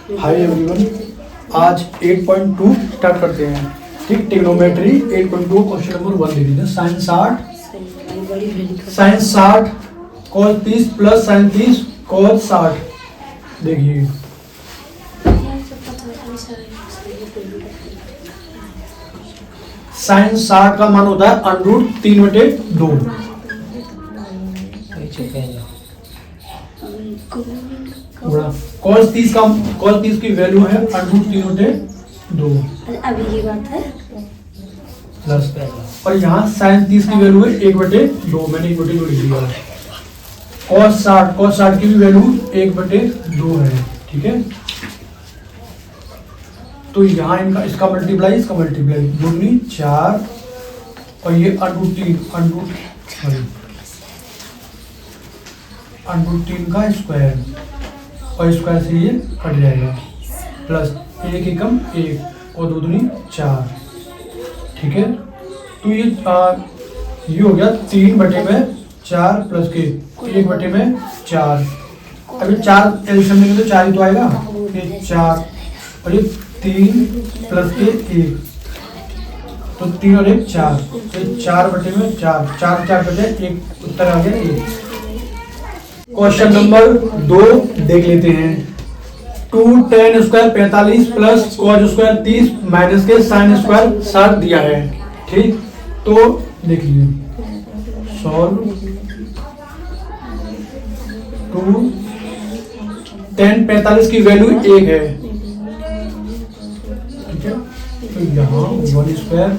Hi everyone, आज 8.2 start करते हैं। ठीक, ट्रिग्नोमेट्री 8.2 क्वेश्चन नंबर 1 दे दीजिए। Sine 60 cos 30 plus sine 30 cos 60। देखिए साइन 60 का मान होता है √3/2। cos 30 की वैल्यू है √3/2 अभी ये बात है प्लस, और यहाँ साइन 30 की वैल्यू है 1/2। मैंने 1/2 लिख दिया। cos 60 की भी वैल्यू 1/2 है। ठीक है, तो यहाँ इसका मल्टीप्लाई 4 और ये √3 का स्क्वायर, और स्क्वायर से ये कट जाएगा। प्लस 1 एकम 1 और 2 दूनी 4। ठीक है, तो ये हो गया 3/4 प्लस के 1/4। अभी 4 एल्सियम लेंगे तो 4 ही तो आएगा। ये 4 और ये 3 प्लस के 1, तो 3 और 1 4, तो 4/4, 4 बटे 1 उत्तर आ गया 1। क्वेश्चन नंबर 2 देख लेते हैं। 2 tan square 45 plus cos square 30 minus के sin स्क्वायर 60 दिया है। ठीक, तो देख लीजिए सॉल्व। 2 tan 45 की वैल्यू 1 है। ठीक है, तो यहाँ 1 स्क्वायर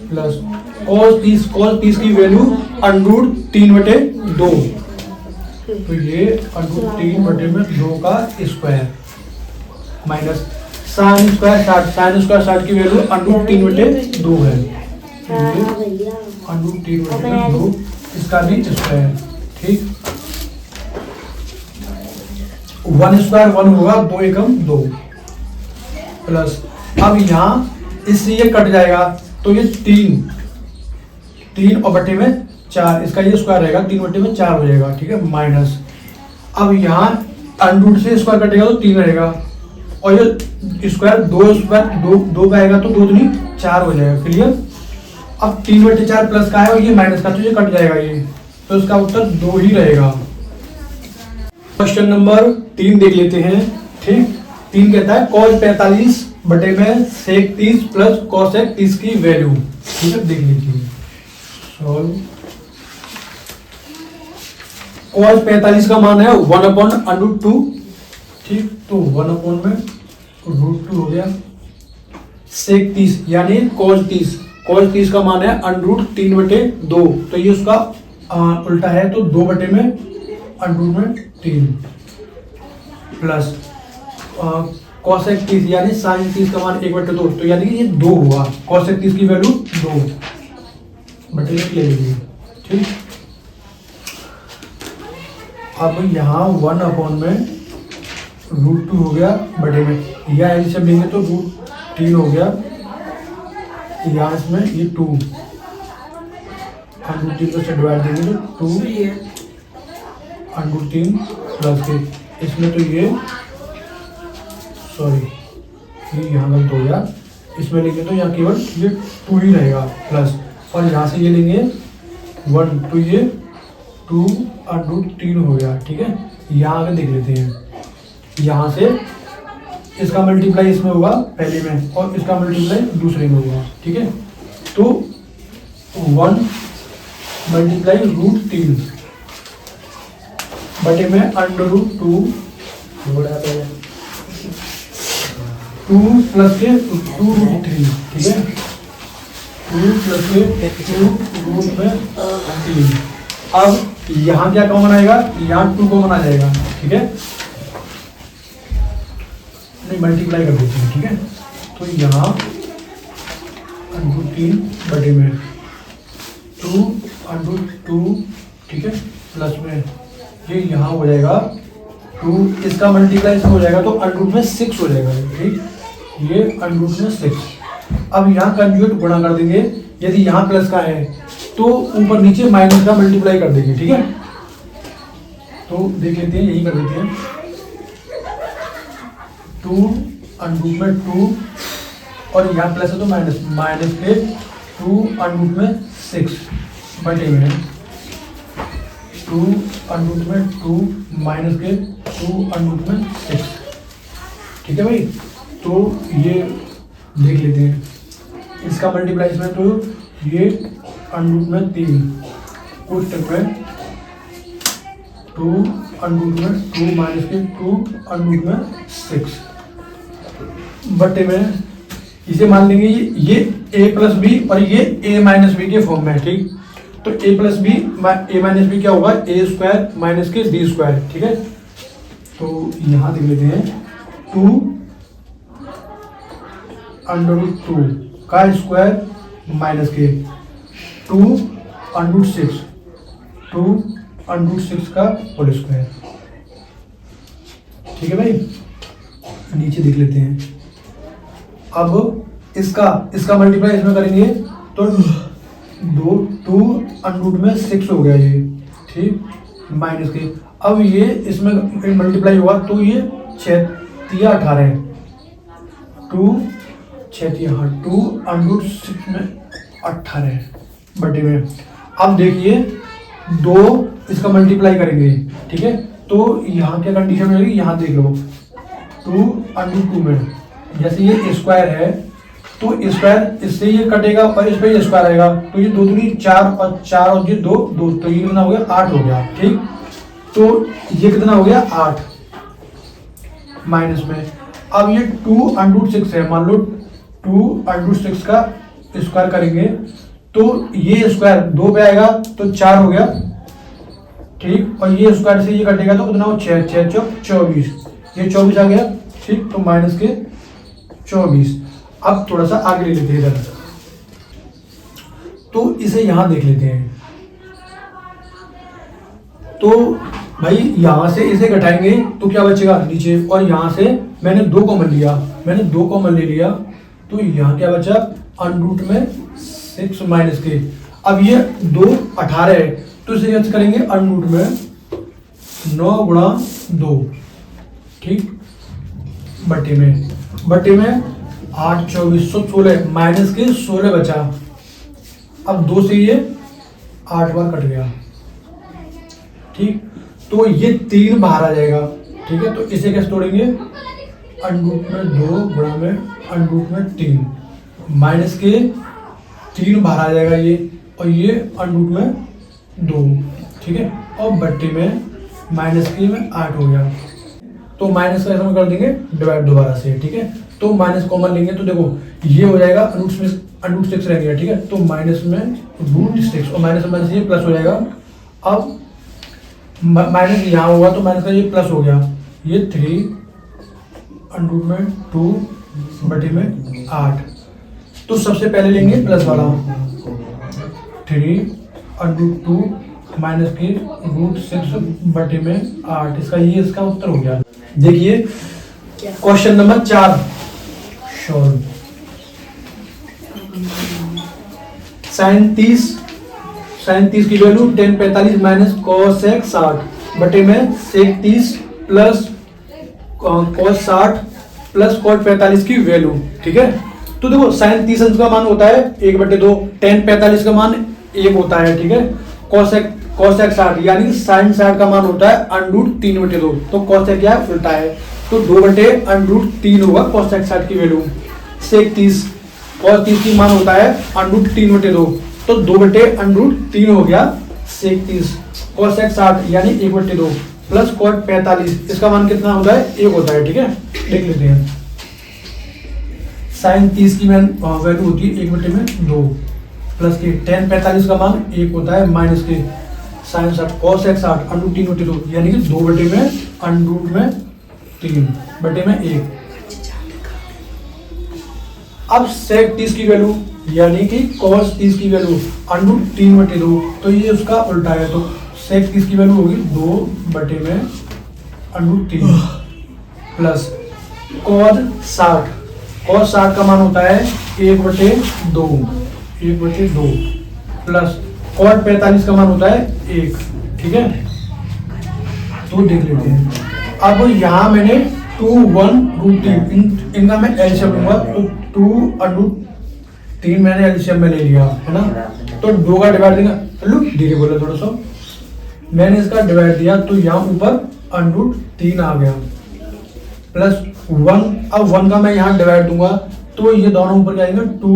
प्लस cos 30 की वैल्यू √3/2, तो ये √3/2 का स्क्वायर माइनस साइन स्क्वायर 60 की वैल्यू √3/2 है। √3/2 इसका भी स्क्वायर। ठीक, 1 स्क्वायर 1 होगा, 2 एकम 2 प्लस, अब यहाँ इससे ये कट जाएगा तो ये 3 और बटे में 4, इसका ये स्क्वायर रहेगा 3/4 हो जाएगा। ठीक है, माइनस, अब यहाँ √2 से स्क्वायर कटेगा तो 3 रहेगा, और ये स्क्वायर 2 का आएगा तो 2 दूनी 4 हो जाएगा। क्लियर। अब 3/4 प्लस का है और ये माइनस का, तो ये कट जाएगा ये, तो इसका उत्तर 2 ही रहेगा। क्वेश्चन नंबर 3 देख लेते हैं। ठीक, 3 कहता है cos 45 बटे में sec 30 प्लस cos 30 की वैल्यू। ठीक है, देख लीजिए सॉल्व। cos 45 का मान है 1/√2। ठीक, तो 1/√2 हो गया। sec 30 यानी cos 30 का मान है √3/2, तो ये उसका उल्टा है, तो 2/√3 प्लस cos 30 यानी sin 30 का मान 1/2, तो यानी कि ये 2 हुआ। cos 30 की वैल्यू 2/1 ले लीजिए। ठीक, अब यहाँ 1/√2 हो गया बटे में, या एलसीएम लेंगे तो √3 हो गया। यहाँ इसमें ये 2 √3 को से डिवाइड देंगे तो 2 √3 प्लस के, इसमें तो ये यहाँ गलत हो गया। इसमें लेंगे तो यहाँ केवल ये 2 ही रहेगा प्लस, और यहाँ से ये लेंगे 1, तो ये 2√3 हो गया। ठीक है, यहाँ आगे देख लेते हैं। यहाँ से इसका मल्टीप्लाई इसमें होगा पहले में, और इसका मल्टीप्लाई दूसरे में होगा। ठीक है, तो 1 मल्टीप्लाई √3 बटे में √2 2 प्लस के 2√3। ठीक है, 2 प्लस के 2√3। अब यहाँ क्या कॉमन आएगा, यहाँ 2 कॉमन आ जाएगा। ठीक है, नहीं मल्टीप्लाई कर देते हैं। ठीक है, तो यहाँ √3 बटे में 2√2। ठीक है, प्लस में ये यहाँ हो जाएगा 2, इसका मल्टीप्लाई इसमें हो जाएगा तो √6 हो जाएगा। ठीक, ये √6। अब यहाँ कंजुगेट गुणा कर देंगे। यदि यहाँ प्लस का है तो ऊपर नीचे माइनस का मल्टीप्लाई कर देंगे। ठीक है, तो देख लेते हैं, यही कर देते हैं। 2 अंडर रूट में 2 और यहाँ प्लस है तो माइनस, माइनस के 2 अंडर रूट में 6 बटे में 2 अंडर रूट में 2 माइनस के 2 अंडर रूट में 6। ठीक है भाई, तो ये देख लेते हैं इसका मल्टीप्लाई इसमें, तो ये अंडर रूट में 3 कुछ स्टेप में 2 अंडर रूट में 2 माइनस के 2 अंडर रूट में 6 बटे में इसे मान लेंगे ये a प्लस बी और ये a माइनस बी के फॉर्म में है। ठीक, तो a plus B a minus B क्या होगा, a स्क्वायर माइनस के b स्क्वायर। ठीक है, तो यहाँ देख लेते हैं 2 अंडर रूट 2 का स्क्वायर माइनस के 2 अंडर रूट 6 2 अंडर रूट 6 का होल स्क्वायर। ठीक है भाई, नीचे देख लेते हैं। अब इसका मल्टीप्लाई इसमें करेंगे तो 2 अंडर रूट में 6 हो गया ये। ठीक, माइनस के अब ये इसमें मल्टीप्लाई हुआ तो ये 6 3 18 है, 2 6 3 2 अंडर रूट 6 में 18 है बटे में। अब देखिए 2 इसका मल्टीप्लाई करेंगे। ठीक है, तो यहाँ क्या कंडीशन रहेगी, यहाँ देख लो 2 अंडर रूट 2 में जैसे ये स्क्वायर है तो स्क्वायर इससे ये कटेगा और इस पे ये स्क्वायर आएगा, तो ये 2 दूनी 4 और 4 और ये 2 2, तो ये कितना हो गया 8 हो गया। ठीक, तो ये कितना हो गया 8 माइनस में। अब ये 2 अंडर रूट 6 है, मान लो 2 अंडर रूट 6 का स्क्वायर करेंगे तो ये स्क्वायर 2 पे आएगा तो 4 हो गया। ठीक, और ये स्क्वायर से ये कटेगा तो कितना हो 6 6 24, ये 24 आ गया। ठीक, तो माइनस के 24। अब थोड़ा सा आगे ले लेते हैं इधर, तो इसे यहां देख लेते हैं। तो भाई यहां से इसे घटाएंगे तो क्या बचेगा नीचे, और यहां से मैंने 2 कॉमन लिया, मैंने 2 कॉमन ले लिया तो यहाँ क्या बचा अंडर रूट में 6 माइनस के। अब ये 2 18 है तो इसे कैसे करेंगे अंडर रूट में 9 गुणा 2। ठीक, बटे में 8 24 16 माइनस के 16 बचा। अब 2 से ये 8 बार कट गया। ठीक, तो ये 3 बाहर आ जाएगा। ठीक है, तो इसे कैसे तोड़ेंगे अंडर रूट में 2 गुणा में अंडर रूट में 3 माइनस के 3 बाहर आ जाएगा ये, और ये अंडर रूट में 2। ठीक है, और बट्टे में माइनस के में 8 हो गया, तो माइनस का ऐसा कर देंगे डिवाइड दोबारा से। ठीक है, तो माइनस कॉमन लेंगे तो देखो ये हो जाएगा अंडर रूट 6 रहेंगे। ठीक है, तो माइनस में रूट 6 और माइनस में ये प्लस हो जाएगा। अब माइनस यहाँ होगा तो माइनस का ये प्लस हो गया, ये 3 अंडर रूट में 2 बटे में 8। तो सबसे पहले लेंगे प्लस वाला 3 अंडर रूट 2 माइनस के रूट 6 बटे में 8। इसका उत्तर हो गया। देखिए क्वेश्चन नंबर 4 सॉल्व। साइन 30 की वैल्यू tan 45 माइनस cos 60 बटे में sec 30 plus cos 60 plus cot 45 की वैल्यू। ठीक है, तो देखो साइन 30 का मान होता है 1/2, tan 45 का मान 1 होता है। ठीक है, cos 60 यानी साइन 60 का मान होता है अंडर रूट 3/2, तो cos क्या है उल्टा है, तो 2/√3 होगा cos 60 की वैल्यू। sec 30 cos 30 की मान होता है अंडर रूट 3/2, तो 2/√3 हो गया sec 30। cos 60 यानी 1/2 प्लस cot 45 इसका मान कितना होता है 1 होता है। ठीक है, देख लेते हैं। साइन 30 की वैल्यू होती है 1/2 प्लस के tan 45 का मान 1 होता है माइनस के साइन 60 cos 60 अंडर रूट 3/2 यानी कि 2/√3 बटे में 1। अब sec 30 की वैल्यू यानी कि cos 30 की वैल्यू अंडर रूट 3/2, तो ये उसका उल्टा है, तो sec 30 की वैल्यू होगी 2/√3 प्लस cos 60 का मान होता है 1/2 प्लस cot 45 का मान होता है 1। ठीक है, तो देख लेते हैं। अब यहाँ मैंने 2 2 1 √3 इनका मैं एलसीएम लूंगा, तो 2 √3 मैंने एलसीएम में ले लिया है ना, तो 2 का डिवाइड देंगे, लो धीरे बोलो थोड़ा सा, मैंने इसका डिवाइड दिया तो यहाँ ऊपर √3 आ गया प्लस 1, अब 1 का मैं यहाँ डिवाइड दूंगा तो ये दोनों ऊपर जाएंगे, 2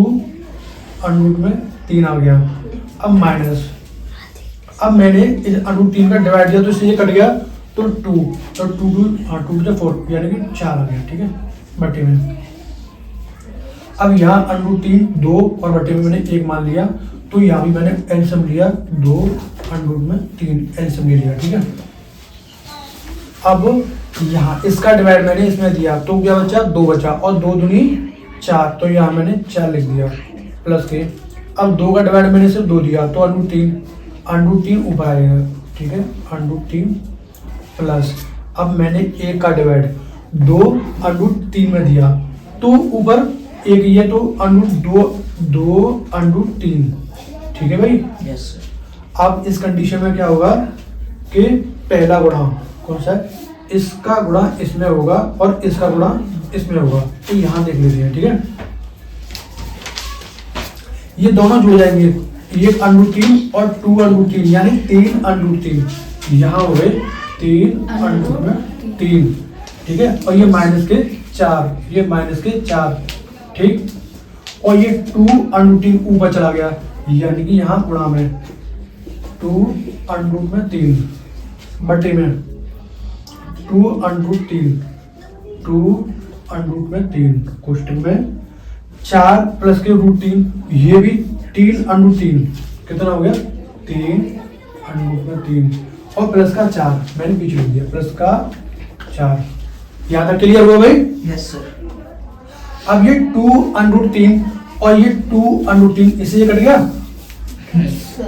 √3 आ गया, अब माइनस, अब मैंने इस √3 का डिवाइड दिया तो इससे ये कट गया, तो 2 तो 2 से 4 यानी कि 4 आ गया, ठीक है बटे में। अब यहाँ √3 2 और बटे में मैंने 1 मान लिया, तो यहाँ भी मैंने एलसीएम लिया 2 √3 एलसीएम ले लिया, ठीक है। अब यहाँ इसका डिवाइड मैंने इसमें दिया तो क्या बचा, 2 बचा, और 2 दूनी 4, तो यहाँ मैंने 4 लिख दिया प्लस के। अब 2 का डिवाइड मैंने सिर्फ 2 दिया तो √3 ऊपर आएगा, ठीक है, √3 प्लस, अब मैंने 1 का डिवाइड 2 √3 में दिया तो ऊपर 1 ये, तो √2 √3, ठीक है भाई। Yes sir. अब इस कंडीशन में क्या होगा कि पहला गुणा कौन सा है, इसका गुणा इसमें होगा और इसका गुणा इसमें होगा, तो यहाँ देख लेते हैं, ठीक है। ये दोनों जुड़ जाएंगे, ये √3 और 2 √3 यानी 3 √3, यहाँ हो गए 3 √3, ठीक है, और ये माइनस के 4, ये माइनस के 4, ठीक, और ये 2 √3 ऊपर चला गया यानी कि यहाँ गुणा में 2 √3 बटे में 2 √3 क्वेश्चन में 4 प्लस के √3, ये भी 3 √3 कितना हो गया, 3 √3 और प्लस का 4 मैंने पीछे लिख दिया, प्लस का 4, यहाँ तक क्लियर हुआ भाई। Yes sir. अब ये 2 √3 और ये 2 √3 इससे ये कट गया,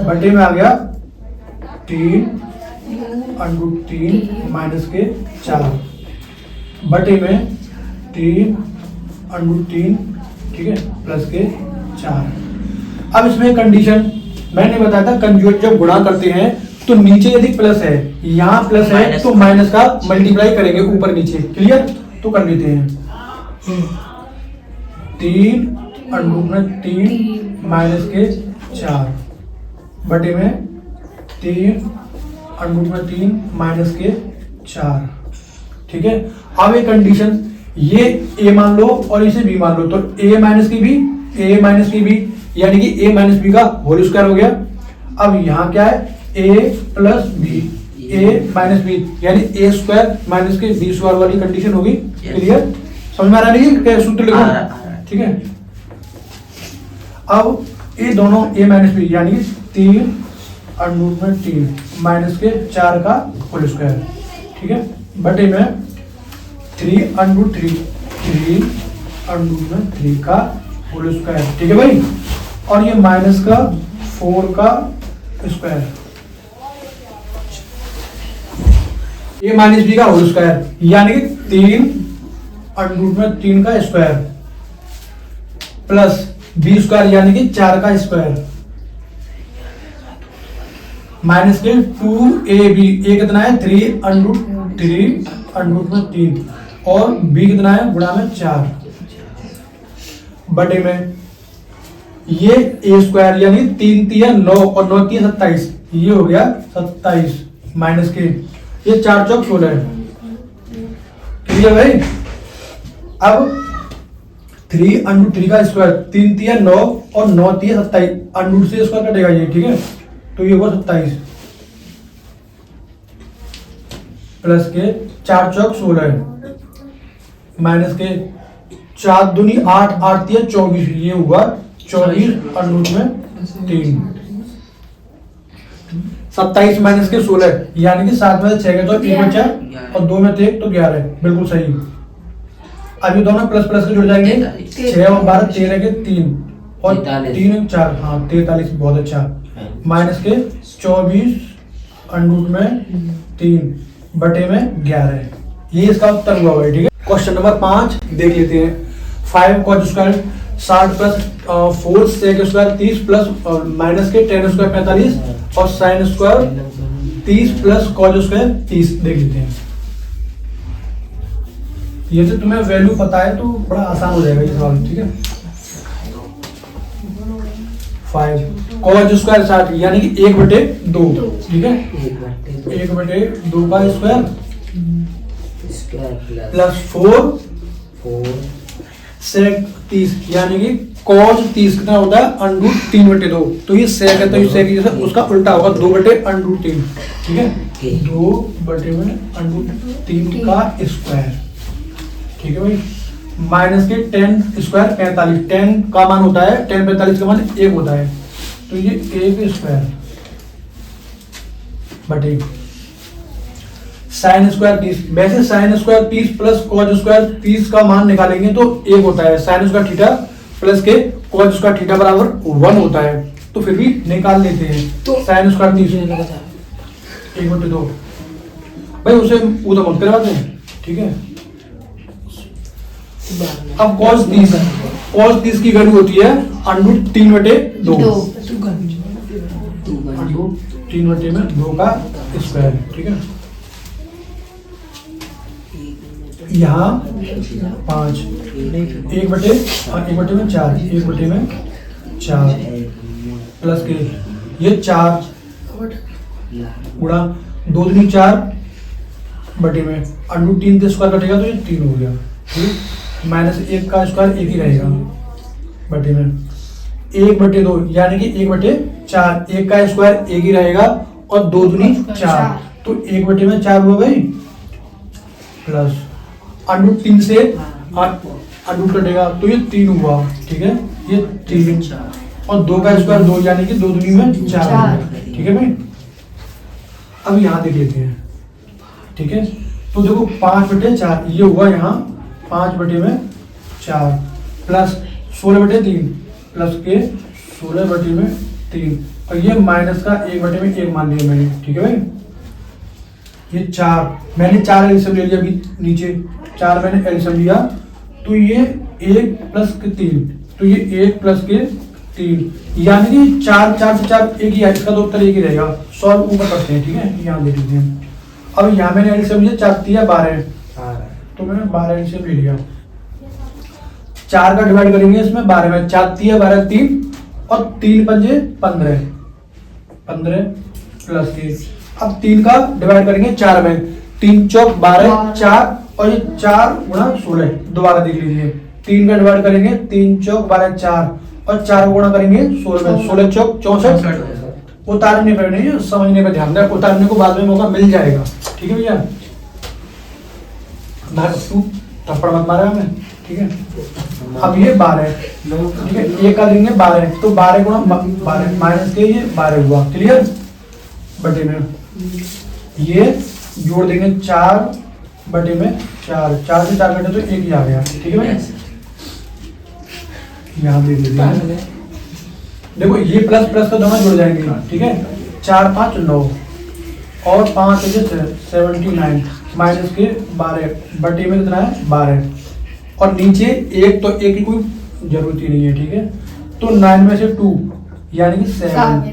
बटे में आ गया 3 √3 माइनस के 4 बटे में 3 √3, ठीक है, प्लस के 4। अब इसमें कंडीशन मैंने बताया था, कंजुगेट जब गुणा करते हैं तो नीचे यदि प्लस है, यहाँ प्लस है तो माइनस का मल्टीप्लाई करेंगे ऊपर नीचे, क्लियर, तो कर लेते हैं 3 √3 माइनस के 4 बटे में 3 √3 माइनस के 4, ठीक है। अब एक कंडीशन, ये a मान लो और इसे b मान लो, तो a माइनस की b यानी कि a माइनस बी का होल स्क्वायर हो गया। अब यहाँ क्या है, a plus B, a minus B यानी a स्क्वायर माइनस के b स्क्वायर वाली कंडीशन होगी, क्लियर, समझ में आ रहा है क्या सूत्र लिखो, ठीक है। अब ये दोनों a माइनस बी यानी 3 √3 माइनस के 4 का होल स्क्वायर, ठीक है, बटे में 3 √3 का होल स्क्वायर, ठीक है भाई, और ये माइनस का 4 का स्क्वायर, ये माइनस बी का होल स्क्वायर यानी कि 3 √3 का स्क्वायर प्लस बी स्क्वायर यानी कि 4 का स्क्वायर माइनस के 2ab, ए कितना है 3 √3 और b कितना है गुणा में 4 बटे में ये a स्क्वायर यानी 3 3 9 और 9 3 27, ये हो गया 27 माइनस के ये 4 चौक 16 है, क्लियर भाई। अब 3 √3 का स्क्वायर 3 3 9 और 9 3 27, √ से स्क्वायर कटेगा ये, ठीक है, तो ये हुआ 27 प्लस के 4 चौक 16 माइनस के 4 दूनी 8 8 3 24, ये हुआ 24 √ में 3 27 माइनस के 16 यानी कि 7 में से 6 गए तो 1 बचा और 2 में 1 तो 11, बिल्कुल सही। अब ये दोनों प्लस प्लस के जुड़ जाएंगे, 6 और 12 13 के 3 और 3 4, हाँ 43, बहुत अच्छा, माइनस के 24 √ में 3 बटे में 11, ये इसका उत्तर हुआ भाई, ठीक है। क्वेश्चन नंबर 5 देख लेते हैं। 5 cos square 60 plus 4 sec square 30 plus minus के 10 स्क्वायर 45 और sin square 30 plus cos square 30 देख लेते हैं। ये तो तुम्हें वैल्यू पता है तो बड़ा आसान हो जाएगा ये सवाल, ठीक है। 5 cos स्क्वायर 60 यानी कि 1/2, ठीक है। 1/2 का स्क्वायर प्लस 4 sec 30 यानी कि cos 30 कितना होता है √3/2। तो ये sec है तो ये sec जैसे उसका उल्टा होगा 2/√3, ठीक है। 2/√3 का स्क्वायर, ठीक है भाई। माइनस के 10 स्क्वायर 45, 10 का मान होता है 10 45 का मान 1 होता है, तो ये 1 स्क्वायर बटे साइन स्क्वायर 30। वैसे sine square 30 plus cos square 30 का मान निकालेंगे तो 1 होता है। साइन स्क्वायर थीटा प्लस के कॉस स्क्वायर थीटा बराबर 1 होता है, तो फिर भी निकाल लेते हैं। तो साइन स्क्वायर 30 1/2 भाई उसे उधर मत करवाते हैं, ठीक है। अब cos 30 की वैल्यू होती है √3/2, √3/2 का स्क्वायर, ठीक है। यहाँ 5 1/4 प्लस के ये 4 गुणा 2 दूनी 4 बटे में √3 से स्क्वायर कटेगा तो ये 3 हो गया, ठीक। माइनस 1 का स्क्वायर 1 ही रहेगा बटे में 1/2 यानी कि 1/4, 1 का स्क्वायर 1 ही रहेगा और 2 दूनी 4 तो 1/4 हुआ भाई, प्लस √3 से √ कटेगा तो ये 3 हुआ, ठीक है। ये 3 और 2 का स्क्वायर 2 यानी कि 2 दूनी में 4, ठीक है भाई। अब यहाँ देख लेते हैं, ठीक है। तो देखो 5/4 ये हुआ यहाँ 5/4 प्लस 16/3 प्लस के 16/3 और ये माइनस का 1/1 मान लिया मैंने, ठीक है भाई। ये 4 मैंने 4 एलसीएम ले लिया, अभी नीचे 4 मैंने एलसीएम लिया तो ये 1 प्लस के 3 तो ये 1 प्लस के 3 यानी कि 4 से 4 एक ही है, इसका तो उत्तर एक ही रहेगा। सॉल्व ऊपर करते हैं, ठीक है। यहाँ देख लीजिए, अब यहाँ मैंने एलसीएम लिया 4 3 12 तो मैंने 12 एलसीएम ले लिया। 4 का डिवाइड करेंगे इसमें 12 में, 4 3 12 3 और 3 पंजे 15 प्लस 3। अब 3 का डिवाइड करेंगे 4 में, 3 चौक 12 4 और ये 4 गुणा 16 दोबारा देख लीजिए। 3 का डिवाइड करेंगे 3 चौक 12 4 और 4 गुणा करेंगे 16 में, 16 चौक 64। उतारने पर नहीं, समझने पर ध्यान दें, उतारने को बाद में मौका मिल जाएगा, ठीक है भैया। थप्पड़ मत मारा हमें, ठीक है। अब ये 12 ठीक है, 1 का लेंगे 12 तो 12 गुणा 12 माइनस के ये 12 हुआ, क्लियर। बटे में ये जोड़ देंगे 4/4 4 से 4 कटे तो 1 ही आ गया, ठीक है भाई। यहाँ देख लीजिए, देखो ये प्लस प्लस का दोनों जुड़ जाएंगे, ठीक है। 4 5 9 और 5 79 माइनस के 12 बटे में कितना है 12 और नीचे 1 तो 1 की कोई जरूरत ही नहीं है, ठीक है। तो 9 में से 2 यानी कि 7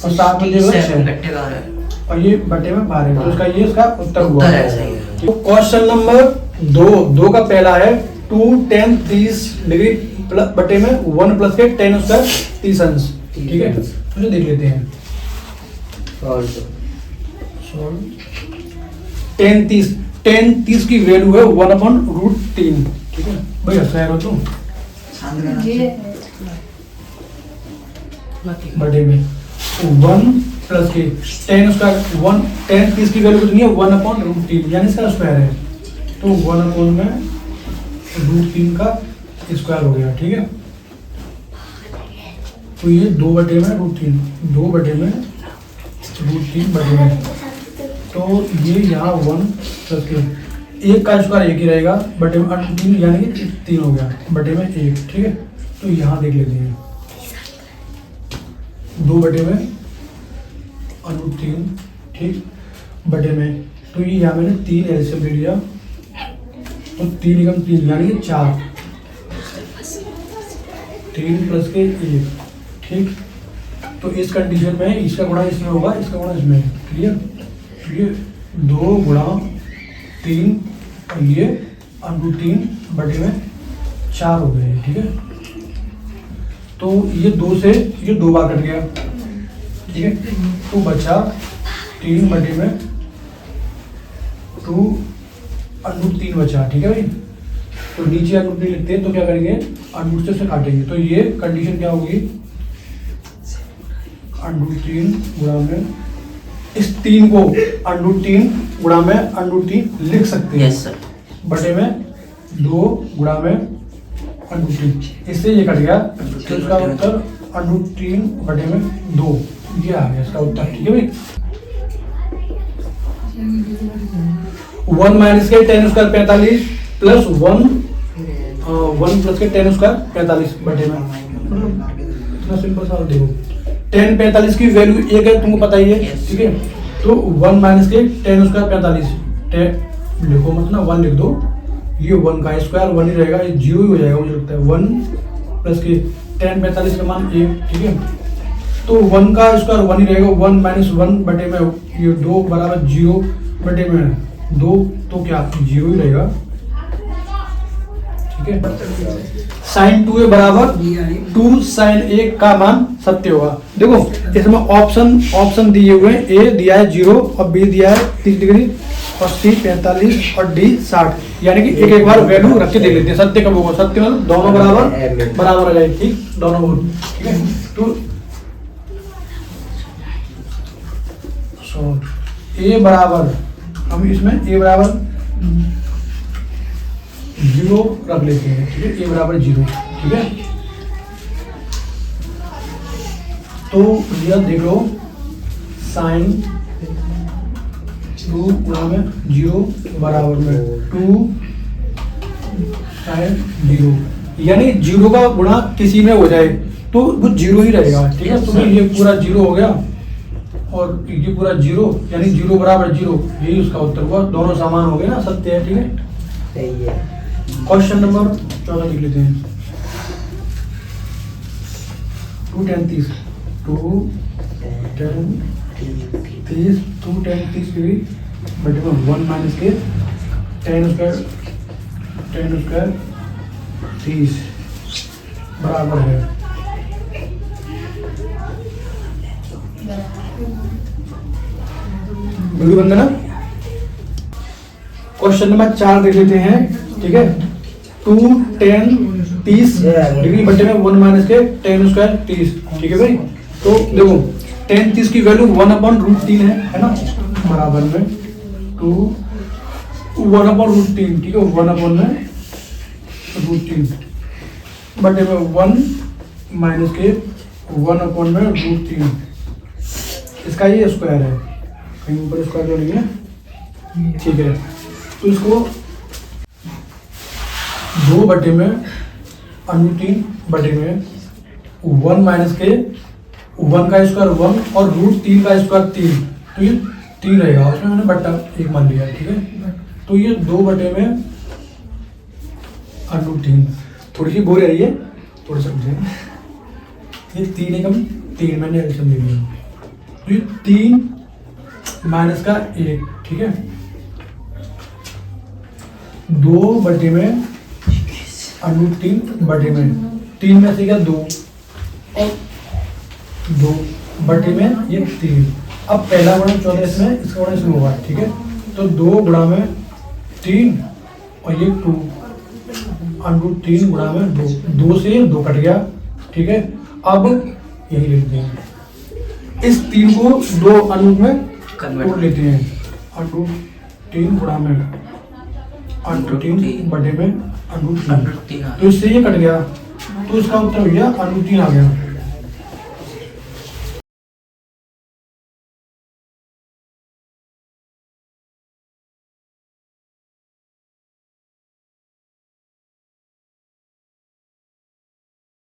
और 7 में 6 और ये बटे में 12 तो इसका ये इसका उत्तर हुआ। तो क्वेश्चन नंबर 2 का पहला है 2 10 30 डिग्री बटे में 1 प्लस के 10 स्क्वायर 30 अंश, ठीक है। तो देख लेते हैं 10 30 की वैल्यू है 1/√3, ठीक है भैया। सही हो तुम बटे में 1 प्लस के 10 स्क्वायर 10 30 की वैल्यू कितनी है 1/√3 यानी इसका स्क्वायर है तो 1/√3 का स्क्वायर हो गया, ठीक है। तो ये 2/√3 2/√3 बटे में तो ये यहाँ 1 प्लस के 1 का स्क्वायर 1 ही रहेगा बटे में √3 यानी कि 3 हो गया बटे में 1, ठीक है। तो यहाँ देख लेते हैं 2 बटे में √3 ठीक बटे में तो ये यहाँ मैंने 3 एलसीएम ले लिया तो 3 एकम 3 यानी कि 4 3 प्लस के 1, ठीक। तो इस कंडीशन में इसका गुणा इसमें होगा, इसका गुणा इसमें, क्लियर। ये 2 गुणा 3 और ये √3/4 हो गए, ठीक है। तो ये 2 से ये 2 बार कट गया, ठीक है। तो बचा 3/2 बचा, ठीक है भाई। तो नीचे √3 लिखते हैं, तो क्या करेंगे, √3 से काटेंगे। तो ये कंडीशन क्या होगी, √3 गुणा में इस 3 को √3 गुणा में √3 लिख सकते हैं, यस सर। बटे में 2 गुणा में √3, इससे ये कट गया। तो इसका उत्तर √3/2 ये आ गया इसका उत्तर, ठीक है भाई। 1 माइनस के 10 स्क्वायर 45 प्लस 1 प्लस के 10 स्क्वायर 45 बटे में, इतना सिंपल सा। देखो 10 45 की वैल्यू 1 है, तुमको पता ही है, ठीक है। तो 1 माइनस के 10 स्क्वायर 45, लिखो मत ना, 1 लिख दो। ये 1 का स्क्वायर 1 ही रहेगा, ये 0 ही हो जाएगा मुझे लगता है। 1 प्लस के 10 45 का मान 1, ठीक है। तो 1 का स्क्वायर 1 ही रहेगा, 1 माइनस 1 बटे में ये 2 बराबर 0 बटे में 2, तो क्या 0 ही रहेगा, ठीक है। sin 2a बराबर 2 sin a का मान सत्य होगा। देखो इसमें ऑप्शन दिए हुए हैं, ए दिया है 0 और बी दिया है 30 डिग्री और सी 45 और डी 60, यानी कि एक बार वैल्यू रख के देख लेते हैं। सत्य कब होगा, सत्य मतलब दोनों बराबर आ जाए, ठीक, दोनों बोल, ठीक है। तो ए बराबर, हम इसमें ए बराबर 0 रख लेते हैं, ठीक है। ए बराबर 0, ठीक है। तो यह देख लो sin 2 गुणा में 0 बराबर में 2 sin 0, यानी 0 का गुणा किसी में हो जाए तो वो 0 ही रहेगा, ठीक है। तो ये पूरा 0 हो गया और ये पूरा 0, यानी 0 बराबर 0, यही उसका उत्तर हुआ। दोनों समान हो गए ना, सत्य है, ठीक है। सही है। क्वेश्चन नंबर 14 लिख लेते हैं। 2 tan 30 की बटे में 1 माइनस के 10 स्क्वायर 30 बराबर है बिल्कुल बंद ना। क्वेश्चन नंबर 4 देख लेते हैं, ठीक है। 2 tan 30 डिग्री बटे में 1 माइनस के 10 स्क्वायर 30, ठीक है भाई। तो देखो tan 30 की वैल्यू 1/√3 है ना, बराबर में 2 1/√3, ठीक है। 1/√3 बटे में 1 माइनस के 1/√3, इसका ये स्क्वायर है, कहीं ऊपर स्क्वायर तो नहीं है, ठीक है। तो इसको 2 बटे में √3 बटे में 1 माइनस के 1 का स्क्वायर 1 और √3 का स्क्वायर 3, तो ये 3 रहेगा, उसमें मैंने बट्टा 1 मान लिया, ठीक है। तो ये 2 बटे में √3, थोड़ी सी बोल रही है, थोड़ा सा मुझे ये 3 एकम 3 मैंने एल्सियम ले लिया, तो ये 3 माइनस का 1, ठीक है। 2 बटे में √3 बटे में 3 में से क्या 2 और 2 बटे में ये 3। अब पहला गुणा 14 इसमें, इसका गुणा इसमें होगा, ठीक है। तो 2 गुणा में 3 और ये 2 √3 गुणा में 2 से 2 कट गया, ठीक है। अब यही लिखते हैं, इस 3 को 2 अनुरूप में तोड़ लेते हैं, √3 गुणा में √3 बटे में √3, तो इससे ये कट गया, तो इसका उत्तर भैया √3 आ गया।